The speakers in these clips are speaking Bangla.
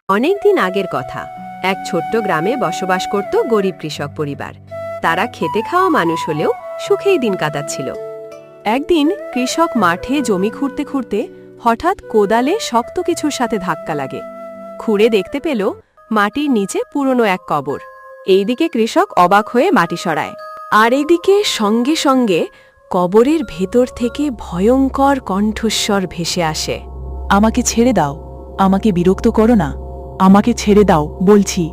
অনেকদিন আগের কথা। এক ছোট্ট গ্রামে বসবাস করত গরিব কৃষক পরিবার। তারা খেতে খাওয়া মানুষ হলেও সুখেই দিন কাটাচ্ছিল। একদিন কৃষক মাঠে জমি খুঁড়তে খুঁড়তে হঠাৎ কোদালে শক্ত কিছুর সাথে ধাক্কা লাগে। খুঁড়ে দেখতে পেল মাটির নিচে পুরনো এক কবর। এইদিকে কৃষক অবাক হয়ে মাটি সরায়, আর এইদিকে সঙ্গে সঙ্গে কবরের ভেতর থেকে ভয়ঙ্কর কণ্ঠস্বর ভেসে আসে। আমাকে ছেড়ে দাও, আমাকে বিরক্ত করো না, আমাকে ছেড়ে দাও বলছি।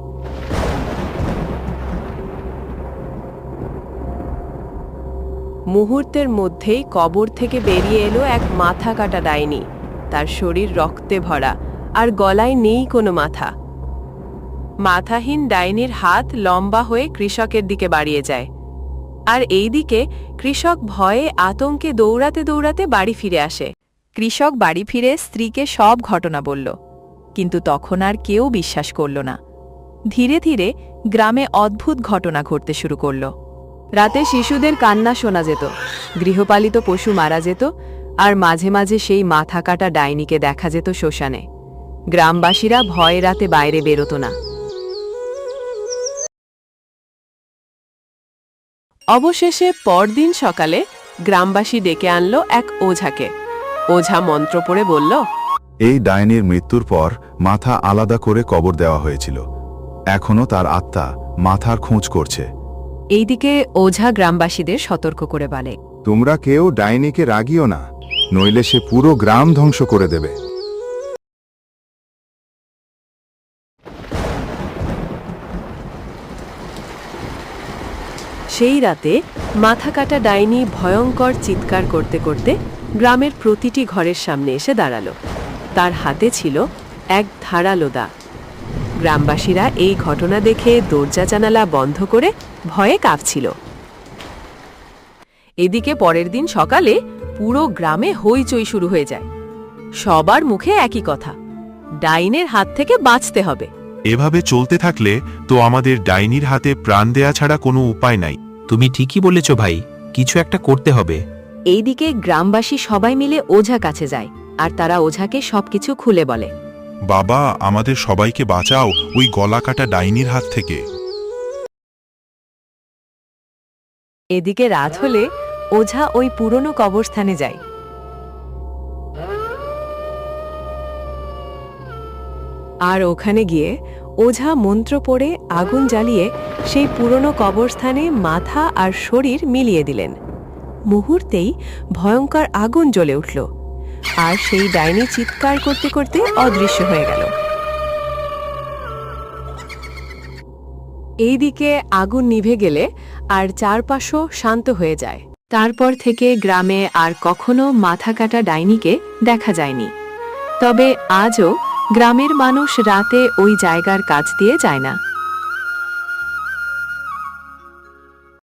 মুহূর্তের মধ্যেই কবর থেকে বেরিয়ে এলো এক মাথা কাটা ডাইনি। তার শরীর রক্তে ভরা, আর গলায় নেই কোনো মাথা। মাথাহীন ডাইনির হাত লম্বা হয়ে কৃষকের দিকে বাড়িয়ে যায়, আর এইদিকে কৃষক ভয়ে আতঙ্কে দৌড়াতে দৌড়াতে বাড়ি ফিরে আসে। কৃষক বাড়ি ফিরে স্ত্রীকে সব ঘটনা বলল, কিন্তু তখন আর কেউ বিশ্বাস করল না। ধীরে ধীরে গ্রামে অদ্ভুত ঘটনা ঘটতে শুরু করল। রাতে শিশুদের কান্না শোনা যেত, গৃহপালিত পশু মারা যেত, আর মাঝে মাঝে সেই মাথা কাটা ডাইনিকে দেখা যেত শ্মশানে। গ্রামবাসীরা ভয়ে রাতে বাইরে বেরোত না। অবশেষে পরদিন সকালে গ্রামবাসী ডেকে আনল এক ওঝাকে। ওঝা মন্ত্র পড়ে বলল, এই ডাইনির মৃত্যুর পর মাথা আলাদা করে কবর দেওয়া হয়েছিল। এখনো তার আত্মা মাথার খোঁজ করছে। এইদিকে ওঝা গ্রামবাসীদের সতর্ক করে বলে, তোমরা কেউ ডাইনিকে রাগিও না, নইলে সে পুরো গ্রাম ধ্বংস করে দেবে। সেই রাতে মাথা কাটা ডাইনি ভয়ঙ্কর চিৎকার করতে করতে গ্রামের প্রতিটি ঘরের সামনে এসে দাঁড়ালো। তার হাতে ছিল এক ধারালো দা। গ্রামবাসীরা এই ঘটনা দেখে দরজা জানালা বন্ধ করে ভয়ে কাঁপছিল। এদিকে পরের দিন সকালে পুরো গ্রামে হইচই শুরু হয়ে যায়। সবার মুখে একই কথা, ডাইনের হাত থেকে বাঁচতে হবে। এভাবে চলতে থাকলে তো আমাদের ডাইনির হাতে প্রাণ দেয়া ছাড়া কোনো উপায় নাই। তুমি ঠিকই বলেছ ভাই, কিছু একটা করতে হবে। এইদিকে গ্রামবাসী সবাই মিলে ওঝা কাছে যায়, আর তারা ওঝাকে সবকিছু খুলে বলে। বাবা, আমাদের সবাইকে বাঁচাও ওই গলাকাটা ডাইনির হাত থেকে। এদিকে রাত হলে ওঝা ওই পুরনো কবরস্থানে যায়। আর ওখানে গিয়ে ওঝা মন্ত্র পড়ে আগুন জ্বালিয়ে সেই পুরনো কবরস্থানে মাথা আর শরীর মিলিয়ে দিলেন। মুহূর্তেই ভয়ঙ্কর আগুন জ্বলে উঠল, আর সেই ডাইনি চিৎকার করতে করতে অদৃশ্য হয়ে গেল। এইদিকে আগুন নিভে গেলে আর চারপাশও শান্ত হয়ে যায়। তারপর থেকে গ্রামে আর কখনো মাথা কাটা ডাইনিকে দেখা যায়নি। তবে আজও গ্রামের মানুষ রাতে ওই জায়গার কাছ দিয়ে যায় না।